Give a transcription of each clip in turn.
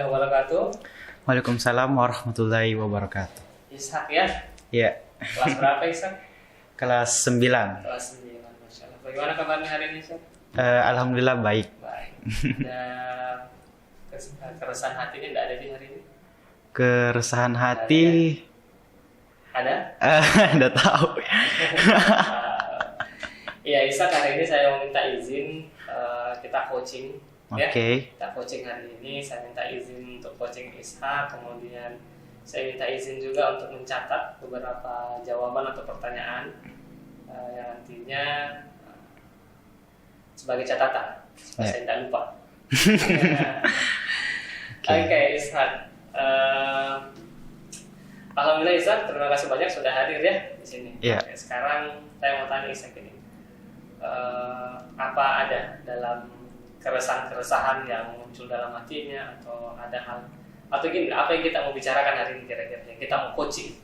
warahmatullahi wabarakatuh. Waalaikumsalam warahmatullahi wabarakatuh. Ishak ya? Ya, Kelas berapa Ishak? kelas 9. Kelas 9, Masya Allah. Bagaimana kabarnya hari ini Ishak? Alhamdulillah baik. Baik. Ada keresahan hati ini tidak ada di hari ini? Keresahan hati, Ada? udah tahu. Iya Ishak, hari ini saya meminta izin kita coaching. Ya? Oke. Kita coaching hari ini, saya minta izin untuk coaching Ishak, kemudian saya minta izin juga untuk mencatat beberapa jawaban atau pertanyaan yang nantinya sebagai catatan supaya saya tidak lupa. Oke, Ishak. Alhamdulillah Ishak, terima kasih banyak sudah hadir ya di sini. Iya. Oke, sekarang saya mau tanya Ishak ini, apa ada dalam keresahan-keresahan yang muncul dalam hatinya, atau ada hal, atau gini, apa yang kita mau bicarakan hari ini kira-kira, yang kita mau coaching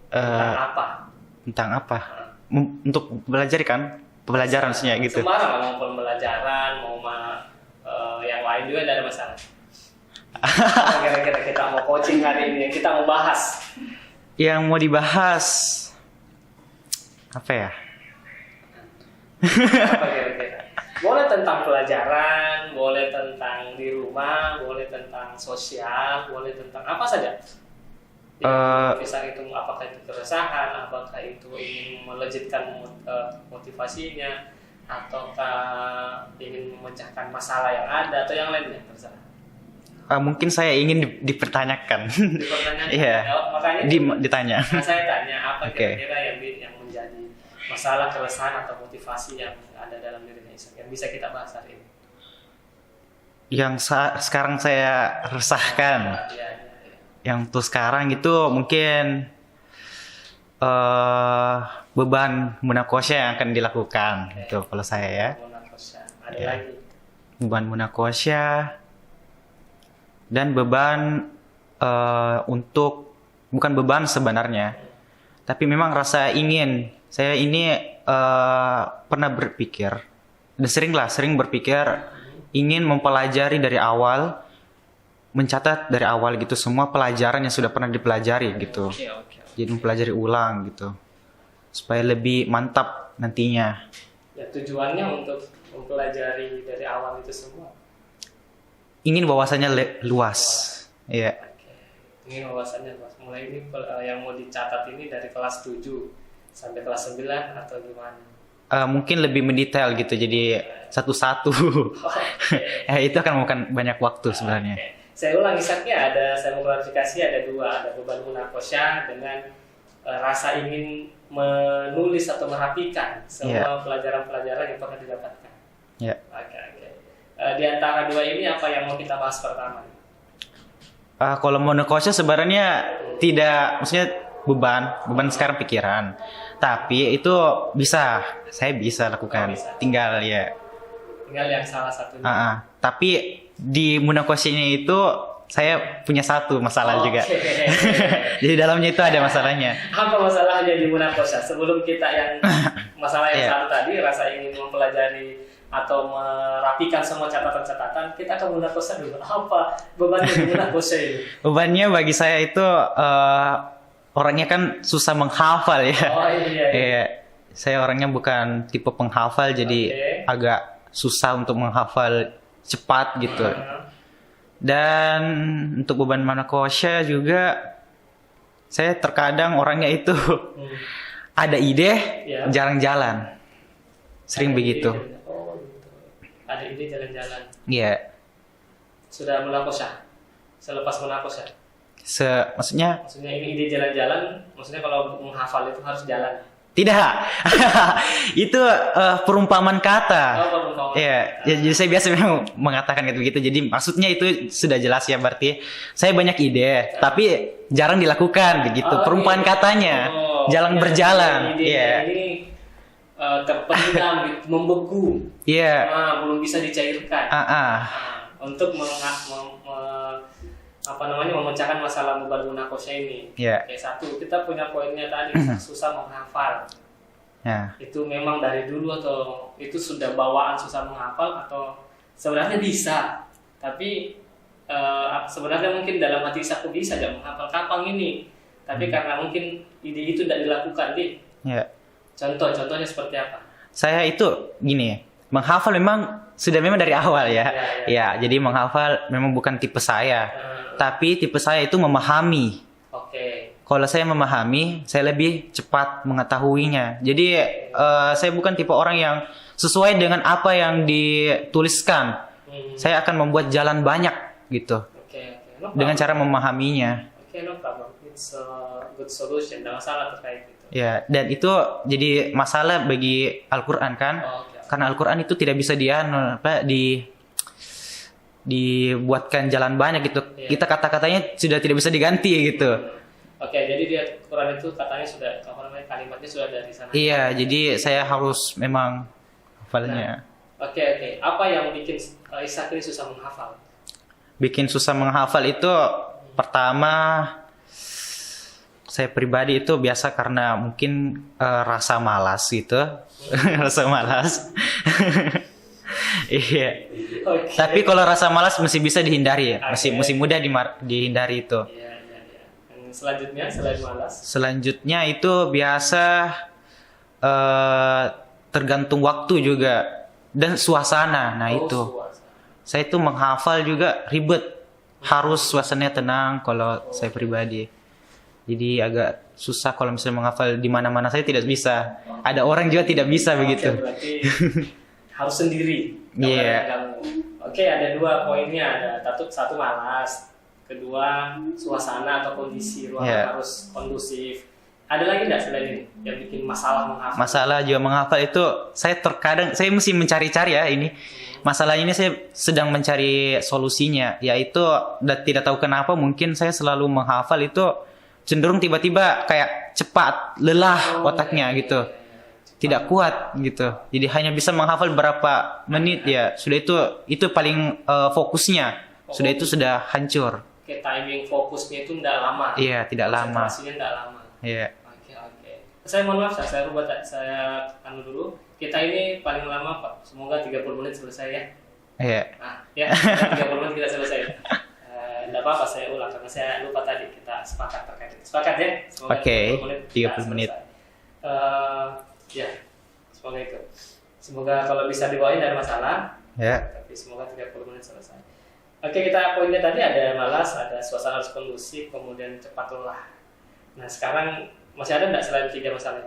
tentang apa? Tentang apa? Untuk belajar kan? Pembelajaran maksudnya gitu. Sembarang, mau pembelajaran, mau yang lain juga tidak ada masalah. Kira-kira kita mau coaching hari ini, yang kita mau bahas. Yang mau dibahas apa ya? Apa kira-kira? Boleh tentang pelajaran, boleh tentang di rumah, boleh tentang sosial, boleh tentang apa saja. Bisa itu apakah itu keresahan, apakah itu ingin melejitkan motivasinya, ataukah ingin memecahkan masalah yang ada, atau yang lainnya, terserah. Mungkin saya ingin dipertanyakan. Dipertanyakan. Iya. Makanya ditanya. Nah, saya tanya apa Oke. kira-kira yang menjadi masalah, keresahan atau motivasi yang ada dalam diri Ishak yang bisa kita bahas hari ini. Yang sekarang saya resahkan. Ya. Yang tuh sekarang itu mungkin beban munakosya yang akan dilakukan itu kalau saya ya. Ada Ya. lagi. Beban munakosya dan beban untuk, bukan beban sebenarnya, tapi memang rasa ingin. Saya ini pernah berpikir, dan sering berpikir ingin mempelajari dari awal, mencatat dari awal gitu semua pelajaran yang sudah pernah dipelajari gitu. Oke. Jadi mempelajari ulang gitu supaya lebih mantap nantinya. Ya, tujuannya untuk mempelajari dari awal itu semua. Ingin wawasannya luas. Iya. Oke. Ini wawasannya luas. Mulai ini yang mau dicatat ini dari kelas 7 sampai kelas 9 atau gimana? Mungkin lebih mendetail gitu, jadi satu-satu. Itu akan memakan banyak waktu sebenarnya. Oke. Saya ulang Ishaknya, saya mau klarifikasi, ada dua, ada beban munakosya dengan rasa ingin menulis atau merapikan semua pelajaran-pelajaran yang pernah didapatkan. Iya. Oke. Di antara dua ini apa yang mau kita bahas pertama? Kalau munakosya sebenarnya tidak, maksudnya beban sekarang pikiran. Tapi itu saya bisa lakukan. Bisa. Tinggal Tinggal yang salah satunya. Tapi di munakosyanya itu saya punya satu masalah juga. Jadi dalamnya itu ada masalahnya. Apa masalahnya di munakosya? Sebelum kita yang masalah yang satu tadi, rasa ingin mempelajari atau merapikan semua catatan-catatan, kita ke munakosya dulu. Apa bebannya di munakosya ini? Bebannya bagi saya itu orangnya kan susah menghafal ya. Oh iya. Saya orangnya bukan tipe penghafal, jadi agak susah untuk menghafal cepat gitu. Dan untuk beban munakosya juga, saya terkadang orangnya itu ada ide, jarang jalan. Sering begitu. Oh gitu. Ada ide jalan-jalan. Iya. Sudah munakosya? Selepas munakosya? Maksudnya ini ide jalan-jalan, maksudnya kalau menghafal itu harus jalan? tidak. Itu perumpamaan kata. Perumpamaan. Iya, jadi saya biasa memang mengatakan gitu begitu. Jadi maksudnya itu sudah jelas ya, berarti saya banyak ide, tapi jarang dilakukan begitu. Perumpamaan katanya, jarang berjalan. Iya. Ini terpendam, membeku. Iya. Belum bisa dicairkan. Untuk memecahkan masalah beban munakosya ini. Yeah. Oke, satu, kita punya poinnya tadi, susah menghafal. Yeah. Itu memang dari dulu atau itu sudah bawaan susah menghafal, atau sebenarnya bisa, tapi sebenarnya mungkin dalam hati aku bisa aja menghafal kapang ini, tapi karena mungkin ide itu tidak dilakukan, Di. Ya. Contohnya seperti apa? Saya itu gini, menghafal memang sudah memang dari awal ya. Ya, jadi menghafal memang bukan tipe saya. Tapi tipe saya itu memahami. Oke. Kalau saya memahami, saya lebih cepat mengetahuinya. Jadi saya bukan tipe orang yang sesuai dengan apa yang dituliskan. Saya akan membuat jalan banyak gitu. Oke. No dengan cara memahaminya. Oke, no problem. It's a good solution. Tidak masalah terkait itu. Ya, dan itu jadi masalah bagi Al-Qur'an kan? Oke. Karena Al-Qur'an itu tidak bisa dibuatkan jalan banyak gitu. Kita kata-katanya sudah tidak bisa diganti gitu. Oke, jadi di Al-Qur'an itu katanya sudah kalimatnya sudah dari sana. Iya, jadi saya harus memang hafalnya. Oke. Apa yang bikin Ishak ini susah menghafal? Bikin susah menghafal itu pertama, saya pribadi itu biasa karena mungkin rasa malas gitu. Rasa malas. Iya. Okay. Tapi kalau rasa malas masih bisa dihindari ya. Masih mudah dihindari itu. Iya. Selanjutnya selain malas. Selanjutnya itu biasa tergantung waktu juga dan suasana. Nah itu. Saya itu menghafal juga ribet. Harus suasananya tenang kalau saya pribadi. Jadi agak susah kalau misalnya menghafal di mana-mana, saya tidak bisa. Ada orang juga tidak bisa begitu. Berarti harus sendiri. Iya. Oke, ada 2 poinnya. Ada satu malas, kedua suasana atau kondisi ruangan harus kondusif. Ada lagi nggak selain ini yang bikin masalah menghafal? Masalah juga menghafal itu saya terkadang saya mesti mencari-cari ya ini. Masalah ini saya sedang mencari solusinya, yaitu tidak tahu kenapa mungkin saya selalu menghafal itu cenderung tiba-tiba kayak cepat lelah otaknya gitu, tidak kuat gitu. Jadi hanya bisa menghafal berapa menit ya sudah, itu paling fokusnya sudah itu sudah hancur. Oke, timing fokusnya itu tidak lama. Iya, tidak lama. Konsentrasinya tidak lama. Iya. Oke. Saya mohon maaf, saya rubah, saya dulu. Kita ini paling lama Pak, semoga 30 menit selesai ya. Iya. Nah, ya 30 menit kita selesai. Tidak apa-apa, saya ulang karena saya lupa tadi. Kita sepakat terkait itu. Sepakat ya? Oke, 30 menit. Ya, semoga itu. Semoga kalau bisa dibawain dari masalah. Ya. Tapi semoga 30 menit selesai. Oke, kita poinnya tadi ada malas, ada suasana harus kondusif, kemudian cepat lelah. Nah, sekarang masih ada nggak selain 3 masalah?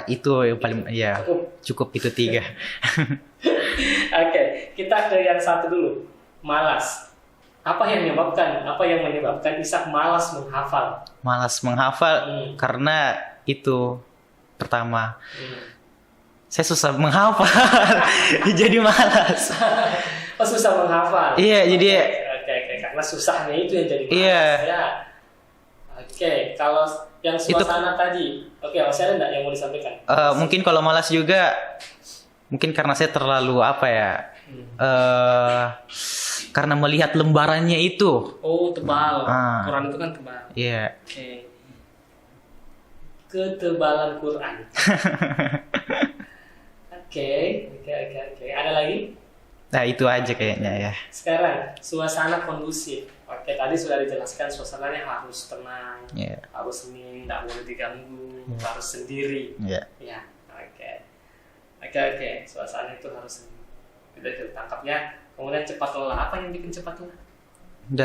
Itu yang paling cukup itu 3. Oke, kita ke yang satu dulu. Malas. Apa yang menyebabkan Ishak malas menghafal? Malas menghafal karena itu pertama. Saya susah menghafal. Jadi malas. Oh, susah menghafal. Iya, jadi Oke, karena susahnya itu yang jadi malas. Iya. Ya. Oke, kalau yang suasana tadi, masih ada nggak yang mau disampaikan? Mungkin kalau malas juga, mungkin karena saya terlalu karena melihat lembarannya itu. Oh, tebal. Quran itu kan tebal. Iya. Oke. Ketebalan Quran. Oke. Ada lagi? Nah, itu aja kayaknya ya. Sekarang suasana kondusif. Oke, tadi sudah dijelaskan suasananya harus tenang, harus hening, tidak boleh diganggu, harus sendiri. Ya, oke. Suasana itu harus hening. Kita tangkap ya. Kemudian cepat lelah. Apa yang bikin cepat lelah?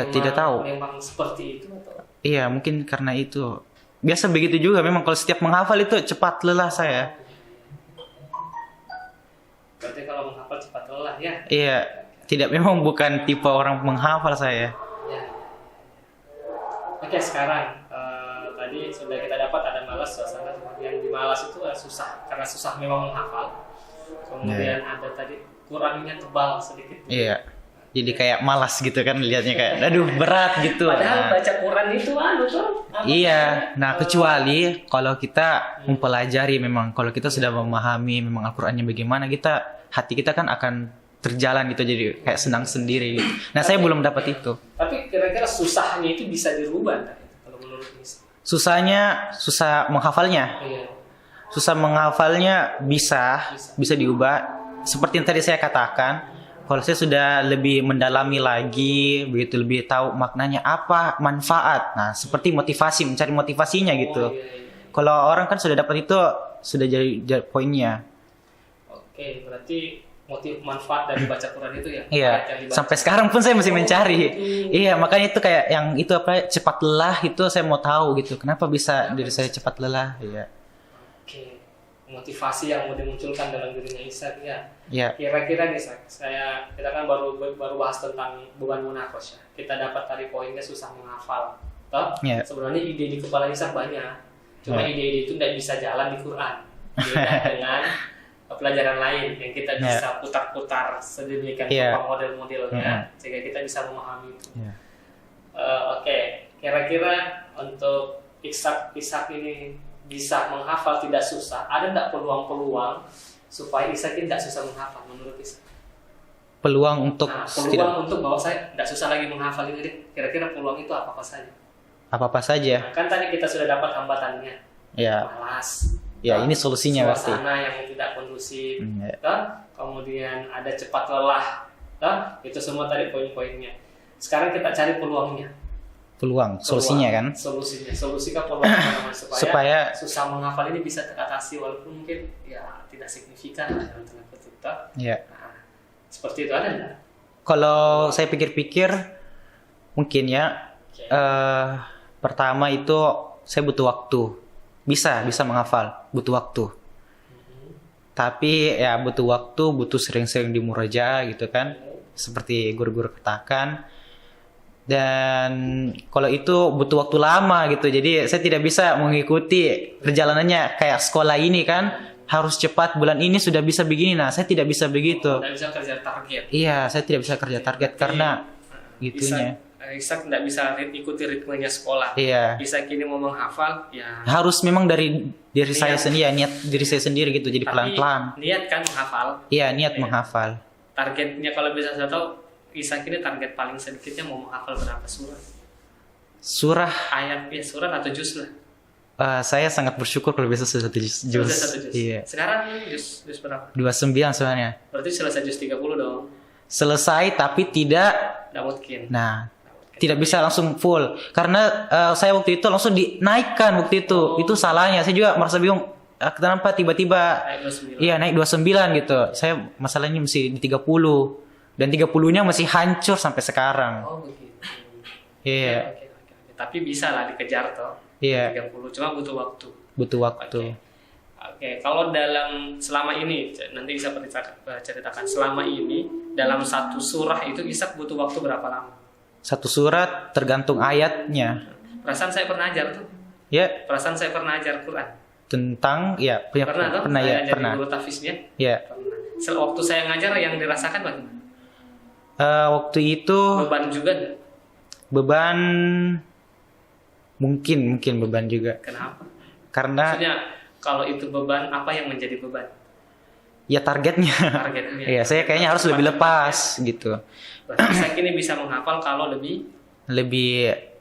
Tidak tahu. Memang seperti itu atau? Iya, mungkin karena itu. Biasa begitu juga. Memang kalau setiap menghafal itu cepat lelah saya. Berarti kalau menghafal cepat lelah ya? Iya. Tidak, memang bukan tipe orang menghafal saya. Ya. Oke, sekarang tadi sudah kita dapat ada malas suasana, yang di malas itu susah karena susah memang menghafal. Kemudian ada tadi Qurannya tebal sedikit. Iya. Jadi kayak malas gitu kan lihatnya kayak aduh berat gitu. Padahal baca Quran itu tuh. Iya. Nah, kecuali kalau kita mempelajari, memang kalau kita sudah memahami memang Al-Qur'annya bagaimana, hati kita kan akan terjalan gitu, jadi kayak senang sendiri gitu. Nah, saya belum dapat itu. Tapi kira-kira susahnya itu bisa dirubah kalau menurut Miss? Susah menghafalnya. Iya. Susah menghafalnya bisa diubah. Seperti yang tadi saya katakan, Kalau saya sudah lebih mendalami lagi, begitu lebih tahu maknanya apa, manfaat. Nah, seperti motivasi, mencari motivasinya gitu. Kalau orang kan sudah dapat itu, sudah jadi poinnya. Oke, berarti manfaat dari baca Quran itu ya? Iya, sampai sekarang pun saya masih mencari. Iya, makanya itu kayak yang itu apa, cepat lelah itu saya mau tahu gitu. Kenapa bisa diri saya cepat lelah? Iya. Oke, motivasi yang mau dimunculkan dalam dirinya Ishak ya. Iya. Kira-kira nih, kita kan baru bahas tentang beban munakos ya. Kita dapat tadi poinnya susah menghafal. Toh? Iya. Sebenarnya ide di kepala Ishak banyak. Cuma ide-ide itu tidak bisa jalan di Quran. Beda dengan pelajaran lain yang kita bisa putar-putar sedemikian rupa model-modelnya sehingga kita bisa memahami itu. Oke, kira-kira untuk Ishak ini bisa menghafal tidak susah. Ada tidak peluang-peluang supaya Ishak ini tidak susah menghafal menurut Ishak? Peluang untuk untuk bahwa saya tidak susah lagi menghafal ini. Kira-kira peluang itu apa saja? Apa saja? Nah, kan tadi kita sudah dapat hambatannya. Ya. Malas. Ya, ini solusinya pasti. Suasana yang tidak kondusif. Kemudian ada cepat lelah. Itu semua tadi poin-poinnya. Sekarang kita cari peluangnya. Solusinya kan? Solusikan peluang supaya susah menghafal ini bisa teratasi walaupun mungkin ya tidak signifikan dalam tanda kutip. Iya. Nah, seperti itu ada nggak? Kalau saya pikir-pikir mungkin ya pertama itu saya butuh waktu. Bisa menghafal, butuh waktu. Tapi ya butuh waktu, butuh sering-sering dimuraja gitu kan. Seperti guru-guru katakan. Dan kalau itu butuh waktu lama gitu. Jadi saya tidak bisa mengikuti perjalanannya kayak sekolah ini kan. Harus cepat, bulan ini sudah bisa begini. Nah, saya tidak bisa begitu. Tidak bisa kerja target. Iya, saya tidak bisa kerja target karena gitunya. Ishak tidak bisa ikuti ritmenya sekolah. Iya. Ishak ini mau menghafal, ya harus memang dari diri saya sendiri, niat diri saya sendiri gitu. Jadi pelan-pelan. Niat kan menghafal. Iya, niat menghafal. Targetnya kalau bisa saya tahu, Ishak ini target paling sedikitnya mau menghafal berapa surah? Surah? Ayat ya, surah atau juz lah. Saya sangat bersyukur kalau bisa satu juz. Iya. Sekarang juz berapa? 29 soalnya. Berarti selesai juz 30 dong. Selesai tapi tidak mungkin. Nah, tidak bisa langsung full karena saya waktu itu langsung dinaikkan waktu itu. Itu salahnya. Saya juga merasa bingung kenapa tiba-tiba naik 29 gitu. Saya masalahnya masih di 30 dan 30-nya masih hancur sampai sekarang. Oh begitu. Iya. Oke. Tapi bisa lah dikejar toh. Iya. 30 cuma butuh waktu. Oke, kalau selama ini nanti bisa ceritakan selama ini dalam satu surah itu Ishak butuh waktu berapa lama? Satu surat tergantung ayatnya. Perasaan saya pernah ajar tuh. Ya. Perasaan saya pernah ajar Quran. Tentang pernah ya. Jadi guru tafiznya. Ya. Waktu saya ngajar yang dirasakan bagaimana? Waktu itu. Beban juga nggak? Beban. Mungkin beban juga. Kenapa? Karena. Maksudnya kalau itu beban, apa yang menjadi beban? Ya targetnya. Iya, saya kayaknya harus lebih lepas gitu. Berarti saya kini bisa menghafal kalau lebih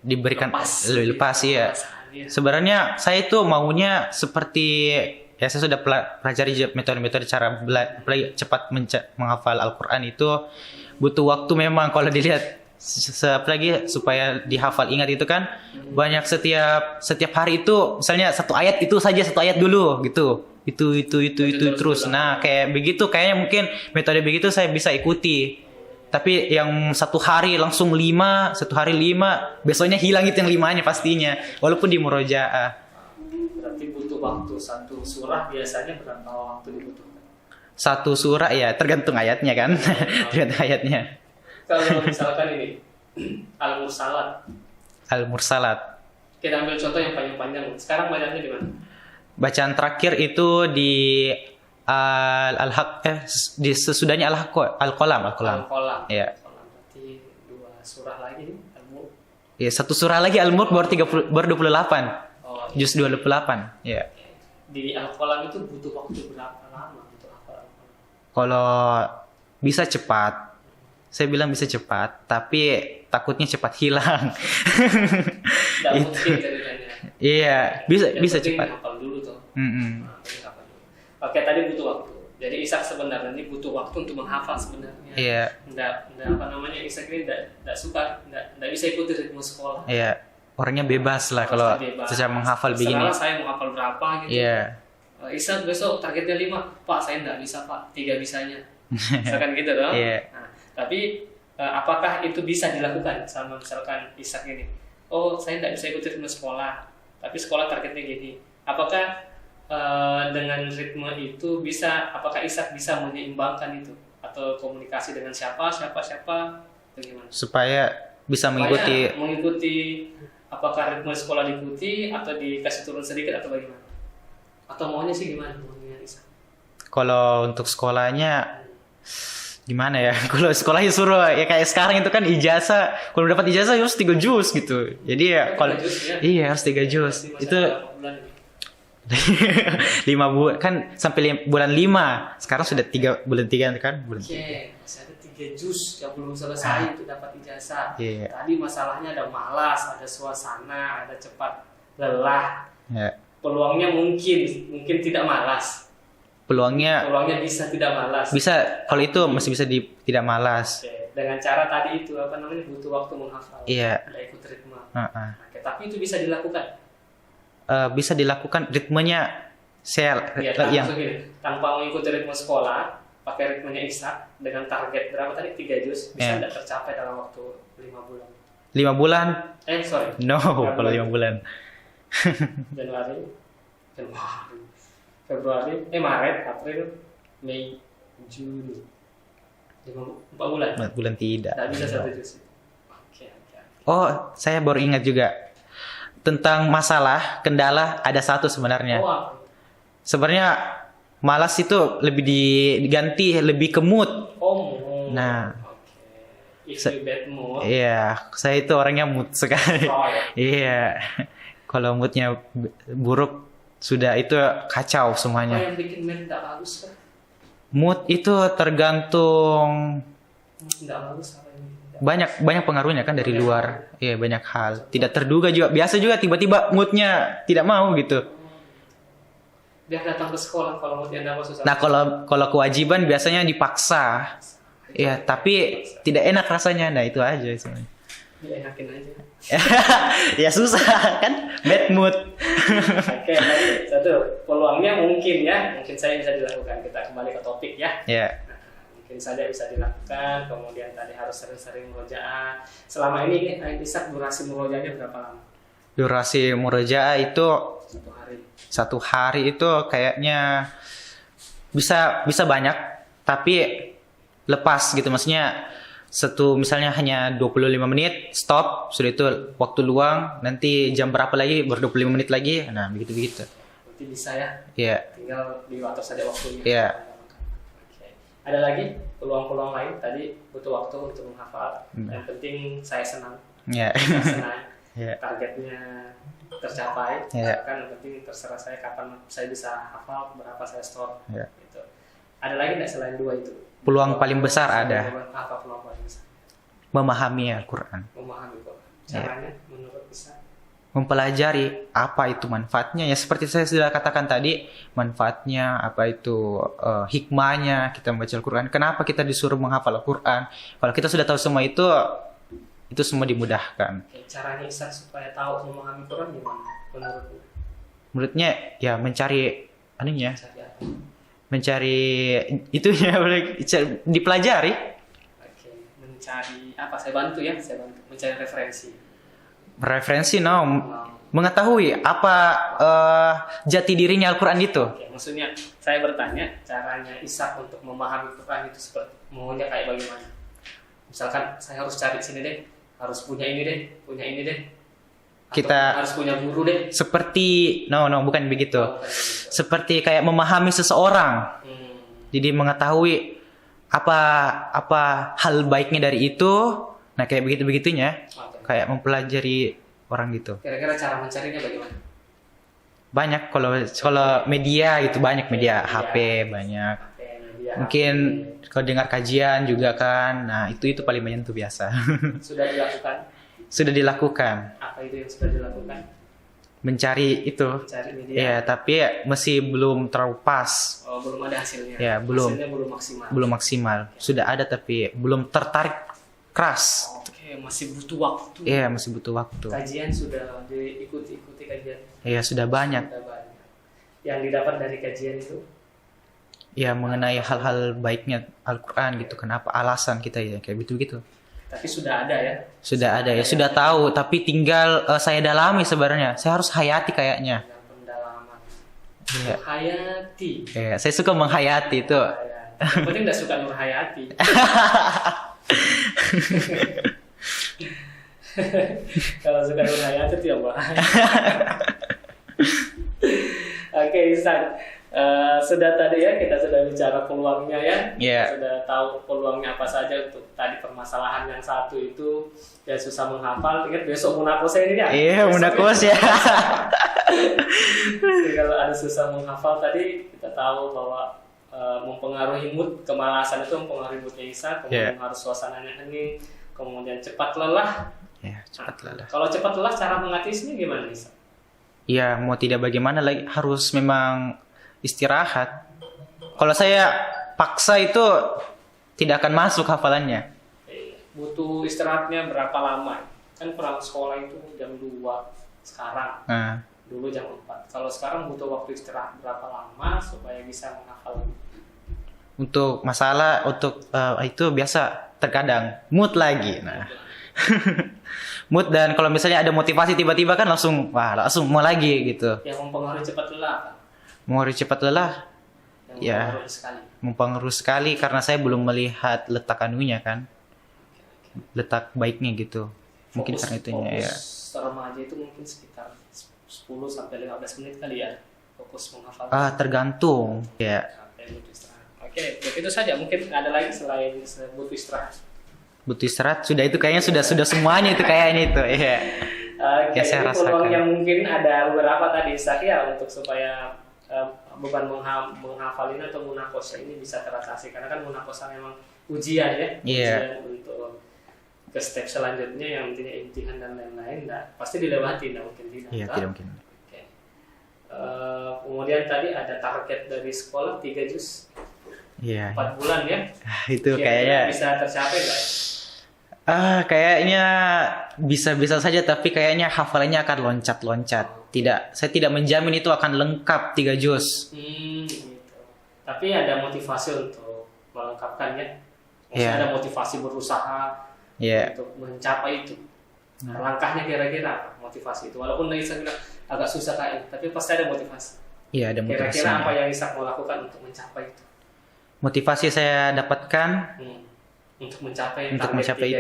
diberikan lebih lepas ya. Iya. Sebenarnya saya itu maunya seperti ya saya sudah pelajari metode-metode cara cepat menghafal Al-Qur'an itu butuh waktu memang kalau dilihat apalagi supaya dihafal ingat itu kan banyak setiap hari itu misalnya satu ayat dulu gitu. Itu terus. Nah, kayak begitu kayaknya mungkin metode begitu saya bisa ikuti. Tapi yang satu hari 5, besoknya hilang itu yang 5-nya pastinya. Walaupun di murojaah. Berarti butuh waktu satu surah biasanya berapa waktu dibutuhkan? Satu surah ya tergantung ayatnya kan. Tergantung ayatnya. Kalau misalkan ini Al-Mursalat. Kita ambil contoh yang panjang-panjang. Sekarang bacanya di mana? Bacaan terakhir itu di di sesudahnya Al-Qalam. Ya. Berarti 2 surah lagi Al-Mulk. Ya, satu surah lagi Al-Mulk baru 28. Oh, Juz 28. Ya. Di Al-Qalam itu butuh waktu berapa lama untuk hafal Al-Qalam? Kalau bisa cepat. Saya bilang bisa cepat, tapi takutnya cepat hilang. Tidak mungkin ceritanya. Iya, bisa cepat. Hafal dulu tuh. Mm-hmm. Oke, tadi butuh waktu. Jadi Ishak sebenarnya ini butuh waktu untuk menghafal sebenarnya. Iya. Nggak apa namanya, Ishak ini nggak suka, nggak bisa ikuti ritme sekolah. Iya. Orangnya bebas lah kalau secara menghafal begini. Setelah saya mau hafal berapa gitu. Iya. Ishak besok targetnya 5. Pak, saya nggak bisa Pak, 3 bisanya. Misalkan gitu dong. Iya. Nah, tapi apakah itu bisa dilakukan sama misalkan Ishak ini? Oh, saya nggak bisa ikuti ritme sekolah, tapi sekolah targetnya gini. Apakah dengan ritme itu bisa, apakah Ishak bisa menyeimbangkan itu atau komunikasi dengan siapa bagaimana Supaya bisa mengikuti apakah ritme sekolah diikuti atau dikasih turun sedikit atau bagaimana, atau maunya sih gimana maunya Ishak? kalau untuk sekolahnya gimana ya? Kalau sekolahnya suruh ya kayak sekarang itu kan ijazah, kalau dapat ijazah harus 3 juz gitu. Jadi ya kalau iya harus 3 juz. Itu 5 bulan kan sampai bulan 5. Sekarang sudah 3 bulan 3 kan bulan. Oke, masih ada 3 juz yang belum selesai untuk dapat ijazah. Yeah. Tadi masalahnya ada malas, ada suasana, ada cepat lelah. Yeah. Peluangnya mungkin tidak malas. Peluangnya bisa tidak malas. Bisa kalau itu masih bisa tidak malas. Oke, dengan cara tadi itu apa namanya, butuh waktu menghafal. Iya. Tidak ikut ritme. Oke, tapi itu bisa dilakukan. Bisa dilakukan ritmenya yang tanpa mengikuti ritme sekolah, pakai ritmenya Ishak dengan target berapa tadi 3 juz bisa tidak tercapai dalam waktu 5 bulan. 5 bulan? Sorry. No, kalau 5 bulan. Januari, Februari, Maret, April, Mei, Juni. 4 bulan. 4 bulan tidak. Tidak bisa 1 juz. Oke. Oh, saya baru ingat juga. Tentang masalah, kendala ada satu sebenarnya. Sebenarnya malas itu lebih diganti lebih ke mood. Nah, bad mood. Iya, saya itu orangnya mood sekali. Iya, kalau moodnya buruk sudah itu kacau semuanya. Apa yang bikin mood tidak bagus kan? Mood itu tergantung. Tidak bagus apa ini? Banyak pengaruhnya kan dari luar. Iya, banyak hal. Tidak terduga juga. Biasa juga tiba-tiba moodnya tidak mau gitu. Dia datang ke sekolah kalau moodnya tidak susah. Nah, kalau kewajiban biasanya dipaksa. Iya, tapi tidak enak rasanya. Nah, itu aja sebenarnya. Enakin aja. Ya susah kan, bad mood. Oke, tadi satu peluangnya mungkin saya bisa dilakukan. Kita kembali ke topik ya. Ya. Mungkin saja bisa dilakukan. Kemudian tadi harus sering-sering murojaah. Selama ini Ishak durasi murojaahnya berapa lama? Durasi murojaah itu 1 hari itu kayaknya bisa banyak, tapi lepas gitu, maksudnya misalnya hanya 25 menit stop, sudah itu waktu luang, nanti jam berapa lagi baru 25 menit lagi, nah begitu. Berarti bisa ya? Iya. Tinggal diatur saja waktunya. Iya. Ada lagi peluang-peluang lain, tadi butuh waktu untuk menghafal. Yang penting saya senang. Iya. Saya senang. Yeah. Targetnya tercapai. Yeah. Kan yang penting terserah saya kapan saya bisa hafal, berapa saya store. Yeah. Gitu. Ada lagi nggak selain 2 itu? Peluang paling besar ada. Apa peluang paling besar? Memahami Al-Quran. Memahami Quran. Caranya menurut bisa? Mempelajari apa itu manfaatnya, ya seperti saya sudah katakan tadi, manfaatnya apa itu, hikmahnya kita membaca Al-Quran, kenapa kita disuruh menghafal Al-Quran. Kalau kita sudah tahu semua itu semua dimudahkan. Caranya Ishak supaya tahu memahami Quran gimana menurutnya? Menurutnya ya mencari mencari itunya dipelajari. Oke, mencari apa? Saya bantu mencari referensi. Mengetahui apa jati dirinya Al-Quran itu. Oke, maksudnya saya bertanya caranya Ishak untuk memahami Quran itu seperti maunya kayak bagaimana? Misalkan saya harus cari sini deh, harus punya ini deh, kita harus punya guru deh. Seperti bukan begitu. Seperti kayak memahami seseorang. Jadi mengetahui apa hal baiknya dari itu. Nah, kayak begitunya. Kayak mempelajari orang gitu. Kira-kira cara mencarinya bagaimana? Banyak kalau media gitu, banyak media HP banyak. Mungkin kalau dengar kajian juga kan. Nah, itu paling banyak tuh biasa. Sudah dilakukan? Sudah dilakukan. Apa itu yang sudah dilakukan? mencari itu. Mencari media. Ya, tapi masih belum terlalu pas. Oh, belum ada hasilnya. Ya, belum. Hasilnya belum maksimal. Belum maksimal. Sudah ada tapi belum tertarik keras. Oke, masih butuh waktu. Iya, masih butuh waktu. Kajian sudah diikuti kajian. Iya, sudah banyak. Sudah banyak. Yang didapat dari kajian itu? Ya, mengenai hal-hal baiknya Al-Quran gitu. Kenapa alasan kita ya kayak gitu-gitu. Tapi sudah ada ya? Sudah ada ya, sudah tahu. Tapi tinggal saya dalami sebenarnya. Saya harus hayati kayaknya. Dengan pendalaman. Iya. Hayati. Ya, saya suka menghayati itu. Yang penting nggak suka Nur Hayati. Kalau suka Nur Hayati itu ya bahaya. Oke, Ihsan. Sudah tadi ya kita sudah bicara peluangnya ya. Yeah. Sudah tahu peluangnya apa saja untuk tadi permasalahan yang satu itu ya susah menghafal. Ingat besok munakos ini ya. Iya, munakos ya. Jadi kalau ada susah menghafal tadi kita tahu bahwa mempengaruhi mood, kemalasan itu mempengaruhi moodnya Ihsan, kemudian harus suasananya hening, kemudian cepat lelah. Ya, cepat lelah. Kalau cepat lelah cara mengatasinya gimana Ihsan? Ya, mau tidak bagaimana lagi harus memang istirahat. Kalau saya paksa itu tidak akan masuk hafalannya. Butuh istirahatnya berapa lama? Kan pulang sekolah itu jam 2 sekarang. Dulu jam 4. Kalau sekarang butuh waktu istirahat berapa lama supaya bisa menghafal? Untuk masalah itu biasa terkadang mood lagi. Nah. Mood, dan kalau misalnya ada motivasi tiba-tiba kan langsung mau lagi gitu. Yang mempengaruhi cepat lelah apa? Mempengaruhi cepat lelah. Ya, mempengaruhi sekali karena saya belum melihat letak anunya kan. Letak baiknya gitu. Mungkin karena itunya ya. Remaja itu mungkin sekitar 10 sampai 15 menit kali ya. Fokus menghafal. Tergantung. Ya. Oke, begitu saja. Mungkin ada lagi selain butuh istirahat. Butuh istirahat sudah itu kayaknya sudah semuanya itu kayaknya itu. Iya. Oke, jadi peluang yang mungkin ada beberapa tadi ya untuk supaya beban menghafalin atau munakosah ini bisa teratasi, karena kan munakosah memang ujian ya, ujian untuk ke step selanjutnya yang intinya imtihan dan lain-lain. Nah, pasti dilewati, tidak mungkin tidak. Iya, tidak mungkin. Oke. Kemudian tadi ada target dari sekolah 3 juz. Iya. 4 bulan ya. Itu kayaknya bisa tercapai nggak? Kayaknya bisa-bisa saja, tapi kayaknya hafalannya akan loncat-loncat. Saya tidak menjamin itu akan lengkap 3 juz. Gitu. Tapi ada motivasi untuk melengkapkannya. Maksudnya ada motivasi berusaha untuk mencapai itu. Langkahnya kira-kira apa motivasi itu? Walaupun Isa bilang agak susah kayaknya, tapi pasti ada motivasi. Iya, ada motivasi. Kira-kira apa yang Isa mau lakukan untuk mencapai itu? Motivasi saya dapatkan untuk mencapai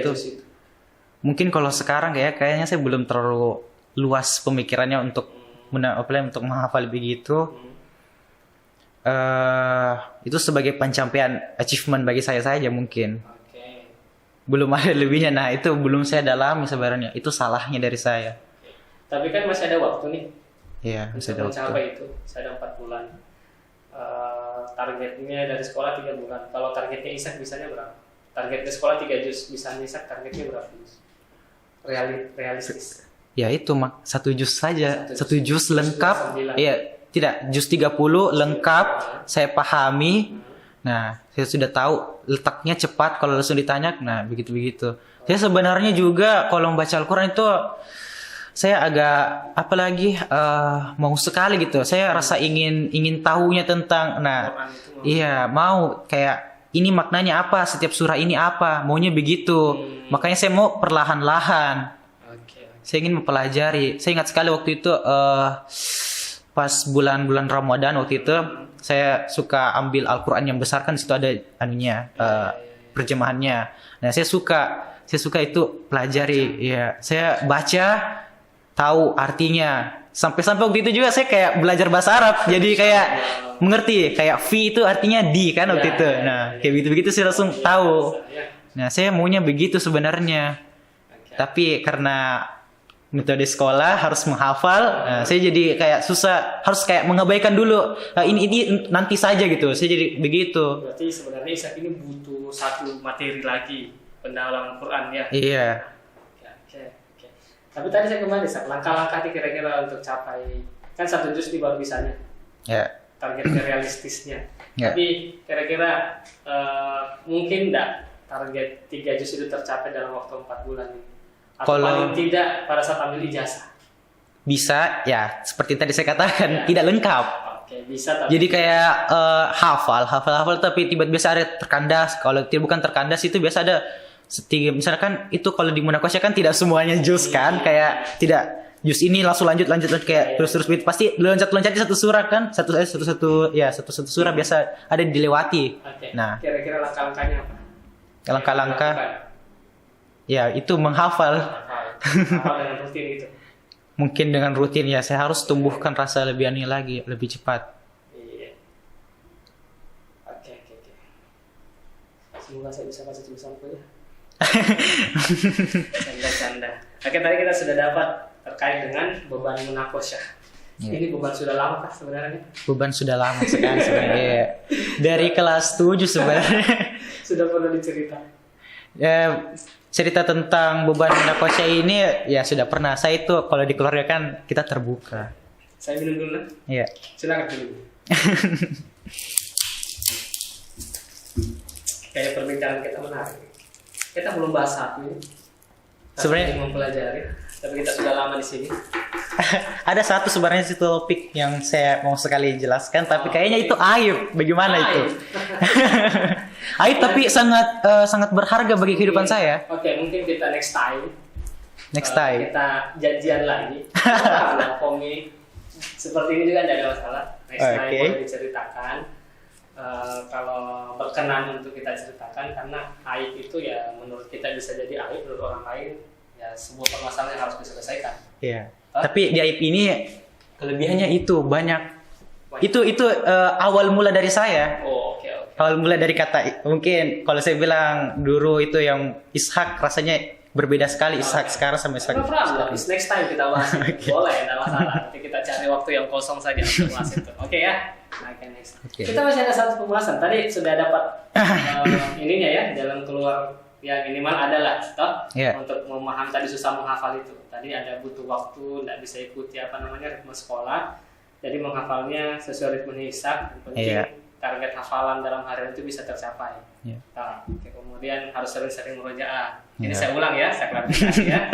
itu. Mungkin kalau sekarang kayaknya saya belum terlalu luas pemikirannya untuk menghafal begitu. Itu sebagai pencapaian achievement bagi saya saja mungkin. Belum ada lebihnya. Nah, itu belum saya dalami sebenarnya. Itu salahnya dari saya. Tapi kan masih ada waktu nih. Iya, masih ada waktu. Mencapai itu. Masih ada 4 bulan. Targetnya dari sekolah 3 bulan. Kalau targetnya Isak bisanya berapa? Targetnya sekolah 3 juz, bisanya Isak targetnya berapa juz? Realistis. Ya itu 1 juz saja. 1 juz lengkap. Iya, tidak, juz 30 lengkap, saya pahami. Nah, saya sudah tahu letaknya cepat kalau langsung ditanya. Nah, begitu-begitu. Saya sebenarnya juga kalau membaca Al-Quran itu saya agak mau sekali gitu. Saya rasa ingin tahunya tentang iya, mau kayak ini maknanya apa, setiap surah ini apa, maunya begitu. Makanya saya mau perlahan-lahan. Saya ingin mempelajari. Saya ingat sekali waktu itu pas bulan-bulan Ramadan waktu itu saya suka ambil Al-Quran yang besar, kan di situ ada terjemahannya. Nah, saya suka itu pelajari. Ya, saya baca, tahu artinya. Sampai waktu itu juga saya kayak belajar bahasa Arab. Jadi kayak mengerti, kayak fi itu artinya di kan waktu itu. Nah, kayak begitu saya langsung tahu. Nah, saya maunya begitu sebenarnya. Tapi karena metode sekolah harus menghafal, saya jadi kayak susah, harus kayak mengabaikan dulu. Ini nanti saja gitu. Saya jadi begitu. Berarti sebenarnya Isak ini butuh satu materi lagi, pendalaman Quran ya. Iya. Oke. Tapi tadi saya kembali, langkah-langkah kira-kira untuk capai, kan 1 juz di baru bisanya. Targetnya realistisnya. Tapi kira-kira mungkin enggak target 3 juz itu tercapai dalam waktu 4 bulan ini? Atau paling tidak pada saat ambil ijazah? Bisa, ya seperti tadi saya katakan, tidak lengkap. Oke, bisa. Tapi jadi kayak hafal tapi tiba-tiba biasa ada terkandas. Kalau bukan terkandas itu biasa ada misalkan itu kalau di Munakosyah kan tidak semuanya juz kan, kayak tidak juz ini langsung lanjut kayak terus pasti loncat-loncatnya satu surat kan, satu surat biasa ada dilewati. Nah, kira-kira langkah-langkahnya apa? Langkah-langkah ya itu menghafal. Dengan rutin itu. Mungkin dengan rutin ya, saya harus tumbuhkan rasa lebih ini lagi, lebih cepat. Iya. Oke. Semoga saya bisa baca tulisanku ya. Canda. Oke, tadi kita sudah dapat terkait dengan beban Munakosyah. Ini beban sudah lama kah sebenarnya? Beban sudah lama sekali sebenarnya. Dari kelas 7 sebenarnya. Sudah perlu diceritakan. Ya, cerita tentang beban Munakosyah ini ya sudah pernah. Saya itu kalau di keluarga kan kita terbuka. Saya minum dulu. Iya. Silakan dulu. Kayak perbincangan kita menarik. Kita belum bahas satu ini. Sebenarnya mempelajari, tapi kita sudah lama di sini. Ada satu sebenarnya satu topik yang saya mau sekali jelaskan, tapi kayaknya itu aib. Bagaimana itu? Aib tapi sangat berharga bagi kehidupan saya. Oke, mungkin kita next time. Kita janjian lagi. Komik seperti ini juga tidak ada masalah. Next time boleh diceritakan. Kalau berkenan untuk kita ceritakan, karena aib itu ya menurut kita bisa jadi aib, menurut orang lain ya sebuah permasalahan yang harus diselesaikan. Iya. Tapi di aib ini kelebihannya itu banyak. Itu awal mula dari saya. Oke. Awal mula dari kata mungkin kalau saya bilang dulu itu yang Ishak rasanya berbeda sekali Ishak sekarang sama Ishak. Next time kita bahas. Boleh, tidak masalah. Nanti kita cari waktu yang kosong saja untuk bahas itu. Oke ya. Next. Kita masih ada satu pembahasan. Tadi sudah dapat ininya ya, jalan keluar yang minimal adalah untuk memahami, tadi susah menghafal itu. Tadi ada butuh waktu, tidak bisa ikuti ritme sekolah. Jadi menghafalnya sesuai ritme Ishak. Yang penting target hafalan dalam hari itu bisa tercapai. Kemudian harus sering-sering murojaah. Ini saya ulang ya, saya klarifikasi ya.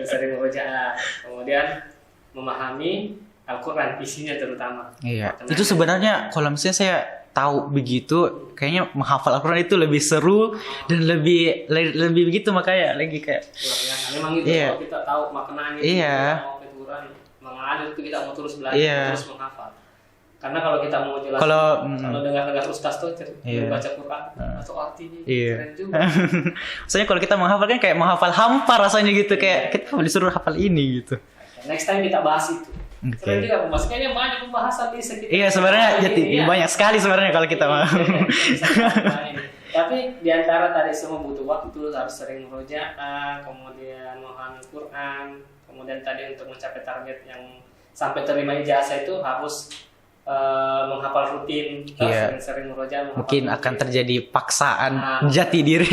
Sering murojaah. Kemudian memahami Al-Quran, isinya terutama. Iya. Itu sebenarnya kalau misalnya saya tahu begitu, kayaknya menghafal Al-Quran itu lebih seru dan lebih begitu, makanya lagi kayak. Memang itu kalau kita tahu maknanya. Mau Quran, mengalir itu kita mau terus belajar, terus menghafal. Karena kalau kita mau jelaskan, kalau dengar ustaz tuh baca Quran atau artinya keren juga. Soalnya kalau kita menghafal kan kayak menghafal hampa rasanya gitu, kayak kita disuruh hafal ini gitu. Next time kita bahas itu. Keren juga pembahasannya, banyak pembahasan di sekitar. Iya sebenarnya banyak sekali sebenarnya kalau kita mau. Tapi diantara tadi semua butuh waktu, harus sering murojaah, kemudian memahami Quran, kemudian tadi untuk mencapai target yang sampai terima ijazah itu harus menghafal rutin, sering-sering murojaah. Mungkin akan terjadi paksaan jati diri.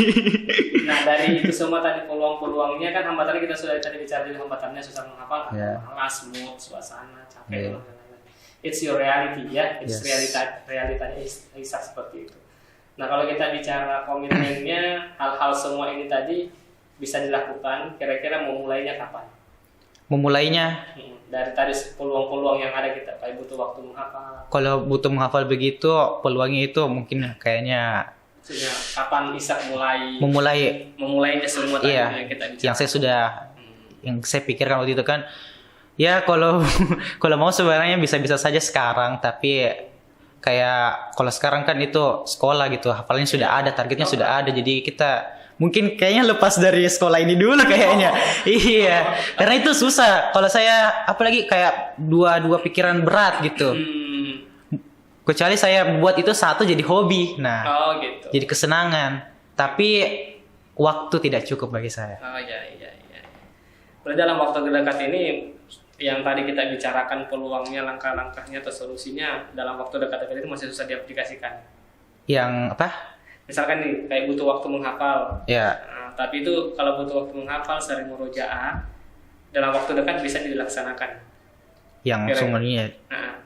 Nah dari itu semua tadi peluang-peluangnya kan, hambatannya kita sudah tadi bicara, jadi hambatannya susah menghafal, malas, mood, suasana, capek, dan lain-lain. It's your reality ya, it's realitanya Ishak seperti itu. Nah kalau kita bicara komitmennya, hal-hal semua ini tadi bisa dilakukan, kira-kira mau mulainya kapan? Memulainya? Dari tadi peluang-peluang yang ada kita, kayak butuh waktu menghafal. Kalau butuh menghafal begitu, peluangnya itu mungkin kayaknya kapan bisa memulainya semua tadi yang kita bicara. Yang saya sudah yang saya pikirkan waktu itu kan, ya kalau mau sebenarnya bisa-bisa saja sekarang, tapi kayak kalau sekarang kan itu sekolah gitu, hafalnya sudah ada, targetnya sudah ada, jadi kita mungkin kayaknya lepas dari sekolah ini dulu kayaknya. Iya, karena itu susah. Kalau saya apalagi kayak dua pikiran berat gitu. Kecuali saya buat itu satu jadi hobi. Nah, gitu. Jadi kesenangan. Tapi waktu tidak cukup bagi saya. Iya. Berarti dalam waktu dekat ini yang tadi kita bicarakan peluangnya, langkah-langkahnya atau solusinya dalam waktu dekat itu masih susah diaplikasikan. Yang apa? Misalkan nih kayak butuh waktu menghafal. Ya. Nah, tapi itu kalau butuh waktu menghafal sering murojaah dalam waktu dekat bisa dilaksanakan. Yang semuanya Nah,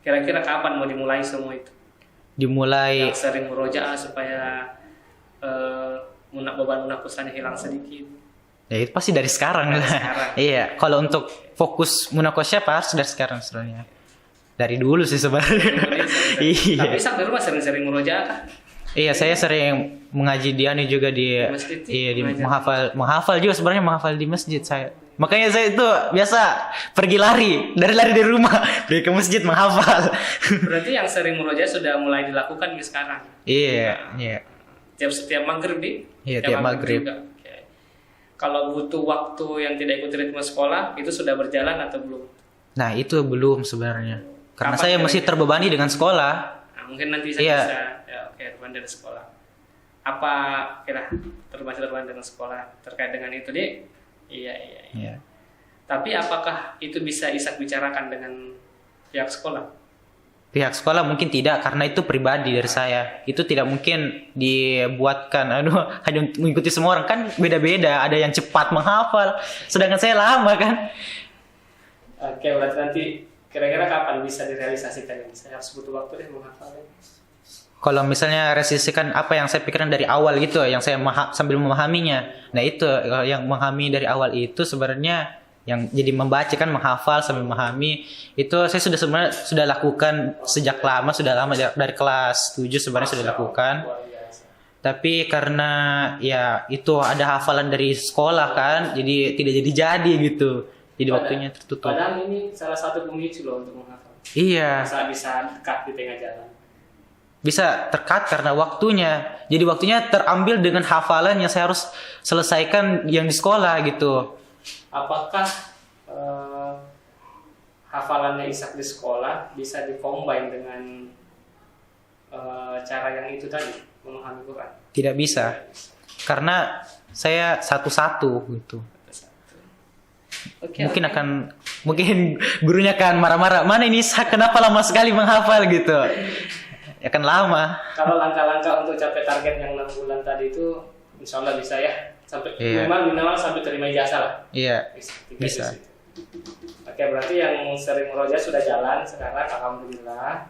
kira-kira kapan mau dimulai semua itu? dimulai. Yang sering murojaah supaya beban munakosyahnya hilang sedikit. Ya itu pasti dari sekarang Dari lah. sekarang. Iya, kalau untuk fokus munakosyah harus dari sekarang sebenarnya. Dari dulu sih sebenarnya. Iya. Tapi sampai rumah sering-sering murojaah kah? Iya, saya sering mengaji di anu juga di masjid, iya di mengajar. menghafal juga sebenarnya menghafal di masjid saya. Makanya saya itu biasa pergi lari dari rumah pergi ke masjid menghafal. Berarti yang sering murojaah sudah mulai dilakukan di sekarang. Iya, iya. Setiap maghrib nih? Iya, tiap maghrib. Juga. Oke. Kalau butuh waktu yang tidak ikut ritme sekolah, itu sudah berjalan atau belum? Nah, itu belum sebenarnya. Karena Kapan saya kira-kira? masih terbebani dengan sekolah. Nah, mungkin nanti saya Iya. bisa teman dari sekolah. Apa kira terbebani dengan sekolah terkait dengan itu deh? Iya. Iya. Tapi apakah itu bisa Ishak bicarakan dengan pihak sekolah? Pihak sekolah mungkin tidak karena itu pribadi dari saya. Itu tidak mungkin dibuatkan hanya untuk mengikuti semua orang kan beda-beda, ada yang cepat menghafal sedangkan saya lama kan. Oke, berarti nanti kira-kira kapan bisa direalisasikan ini? Saya harus butuh waktu deh menghafalnya. Kalau misalnya resisikan apa yang saya pikirkan dari awal gitu, yang saya sambil memahaminya. Nah itu yang memahami dari awal itu sebenarnya yang jadi membaca kan menghafal sambil memahami itu saya sebenarnya sudah lakukan sejak lama, sudah lama dari kelas 7 sebenarnya sudah lakukan. Luar biasa. Tapi karena ya itu ada hafalan dari sekolah kan, jadi tidak jadi gitu. Jadi waktunya tertutup. Padahal ini salah satu pemicu loh untuk menghafal. Iya. Bisa dekat di tengah jalan. Bisa terkat karena waktunya. Jadi waktunya terambil dengan hafalan yang saya harus selesaikan yang di sekolah gitu. Apakah hafalannya Ishak di sekolah bisa dikombin dengan cara yang itu tadi, memahami Quran? Tidak bisa. Karena saya satu-satu gitu. Oke, Mungkin gurunya akan marah-marah. Mana ini Ishak kenapa lama sekali menghafal gitu. Ya kan lama. Kalau langkah-langkah untuk capai target yang 6 bulan tadi itu insya Allah bisa ya. Sampai Iya. minimal sampai terima ijazah lah. Iya. Tiga Bisa. di situ. Oke, berarti yang sering murojaah sudah jalan sekarang, alhamdulillah.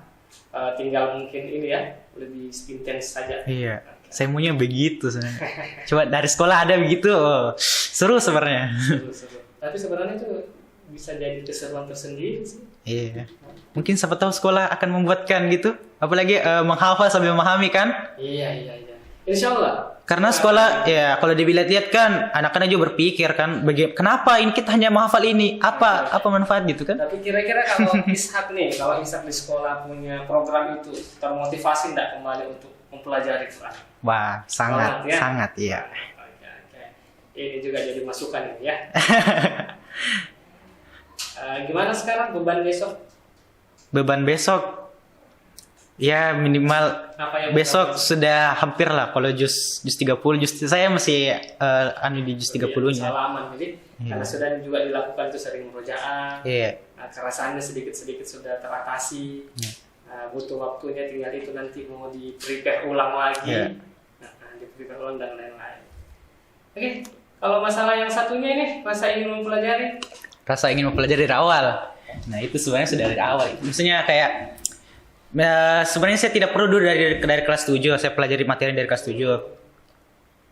Tinggal mungkin ini ya, lebih intens saja. Iya. Saya maunya begitu sebenarnya. Coba dari sekolah ada begitu. Oh, seru sebenarnya. Seru. Tapi sebenarnya itu bisa jadi keseruan tersendiri sih. Iya. Mungkin siapa tahu sekolah akan membuatkan gitu. Apalagi menghafal sambil memahami kan. Iya. Insya Allah. Karena sekolah ya kalau dilihat-lihat kan anak-anak juga berpikir kan kenapa ini kita hanya menghafal ini? Apa manfaat gitu kan? Tapi kira-kira kalau Ishak nih, kalau Ishak di sekolah punya program itu termotivasi tidak kembali untuk mempelajari Quran? Wah, sangat iya. Oke. Ini juga jadi masukan ini ya. Gimana sekarang beban besok? Beban besok ya minimal Apa yang besok sudah hampir lah kalau jus 30 saya masih di jus 30-nya. Salaman jadi karena sudah juga dilakukan itu sering murojaah. Iya. Kerasaannya sedikit-sedikit sudah teratasi. Butuh waktunya tinggal itu nanti mau di prepare ulang lagi. Iya. Di prepare ulang dan lain-lain. Oke, kalau masalah yang satunya ini masa ingin mempelajari. Rasa ingin mempelajari dari awal. Nah, itu sebenarnya sudah dari awal. Maksudnya kayak sebenarnya saya tidak perlu dulu dari kelas 7 saya pelajari materi dari kelas 7.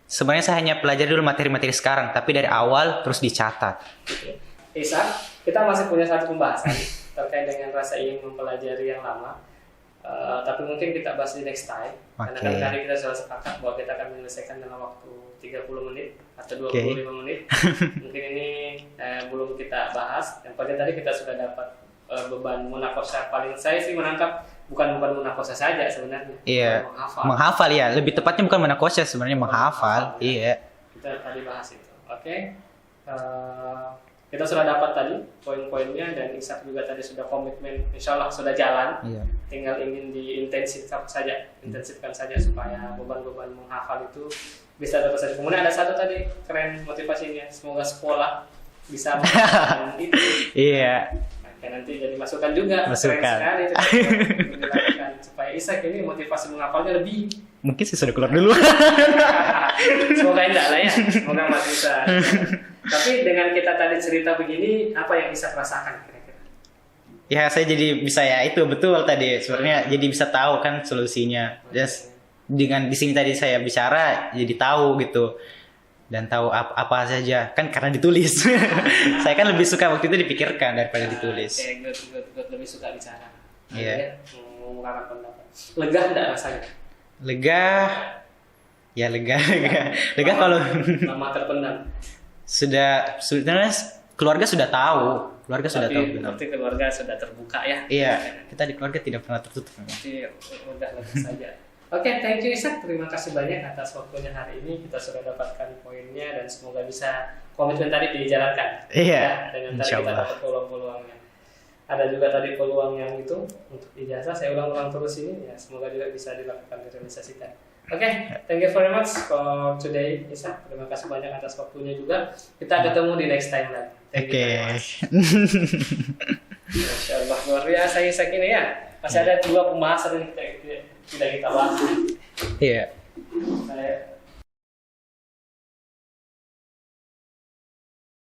Sebenarnya saya hanya pelajari dulu materi-materi sekarang, tapi dari awal terus dicatat. Ishak, kita masih punya satu pembahasan terkait dengan rasa ingin mempelajari yang lama. Tapi mungkin kita bahas di next time. Karena kan tadi kita sudah sepakat bahwa kita akan menyelesaikan dalam waktu 30 menit atau 25 menit. Mungkin ini belum kita bahas. Yang penting tadi kita sudah dapat beban munakosyah. Paling saya sih menangkap bukan beban munakosyah saja sebenarnya. Iya. Menghafal ya. Lebih tepatnya bukan munakosyah sebenarnya menghafal. Iya. Kita tadi bahas itu. Oke. Kita sudah dapat tadi poin-poinnya dan Ishak juga tadi sudah komitmen, insya Allah sudah jalan. Iya. Tinggal ingin diintensifkan saja supaya beban-beban menghafal itu bisa terus. Kemudian ada satu tadi keren motivasinya, semoga sekolah bisa melakukan itu. Iya. Oke, nanti jadi masukan juga. Masukan. Keren sekali itu dilakukan supaya Ishak ini motivasi menghafalnya lebih. Mungkin sih sudah keluar dulu. Semoga enggak lah ya, semoga masih bisa. Tapi dengan kita tadi cerita begini, apa yang Ishak rasakan kira-kira? Ya saya jadi bisa ya itu betul tadi sebenarnya jadi bisa tahu kan solusinya. Just dengan di sini tadi saya bicara jadi tahu gitu dan tahu apa saja kan karena ditulis. Saya kan lebih suka waktu itu dipikirkan daripada ditulis. Good. Lebih suka bicara. Iya. Mengungkapkan pendapat. Lega enggak rasanya? Lega. Ya lega. Lega kalau Lama terpendam. sudah sebenarnya keluarga sudah tahu. Keluarga sudah tahu benar. Berarti keluarga sudah terbuka ya. Iya, kita di keluarga tidak pernah tertutup. Berarti udah lega saja. Oke, thank you Ishak. Terima kasih banyak atas waktunya hari ini. Kita sudah dapatkan poinnya dan semoga bisa komitmen tadi dijalankan. Iya, Ya, dengan tadi kita dapat peluang-peluangnya. Ada juga tadi peluang yang itu untuk ijazah. Saya ulang-ulang terus ini. Ya, semoga juga bisa dilakukan direalisasikan. Oke, thank you very much for today, Ishak. Terima kasih banyak atas waktunya juga. Kita ketemu di next time lagi. Oke. Masya Allah, luar biasa Ishak ini ya. Masih ada dua pembahasan yang tidak kita bahas. Iya.